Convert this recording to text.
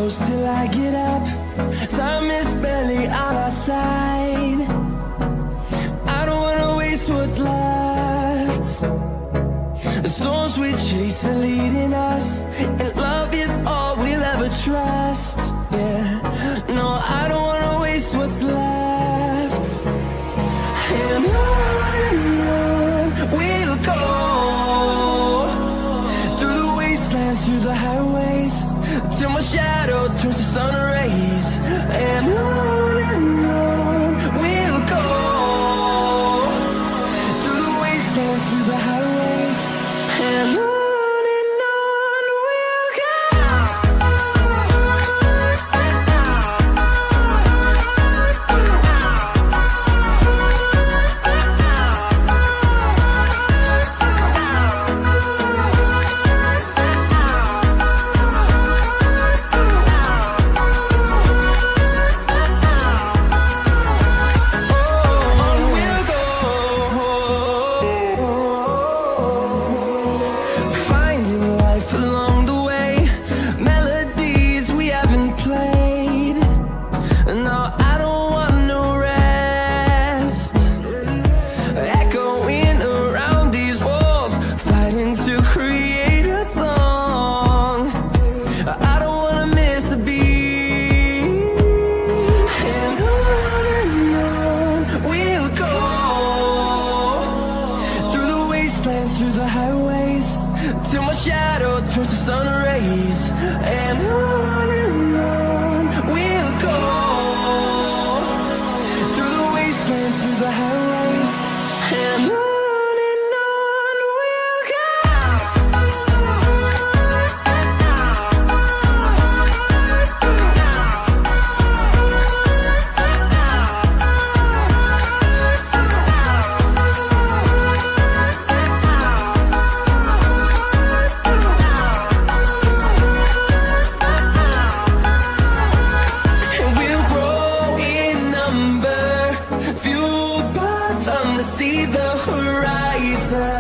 close till I get up. Time is barely on our side. I don't wanna waste what's left. The storms we chase are leading us, and love is all we'll ever trust. Yeah, no, I don't wanna waste what's left. And on we'll go, through the wastelands, through the highways, till my shadow turns to sun rays. And on we'll go, through the wastelands, through the highways, and on we'll go. Through the highways, till my shadow turns to sun rays. And on we'll go, through the wastelands, through the highways, and on we'll go. Fueled by them to see the horizon.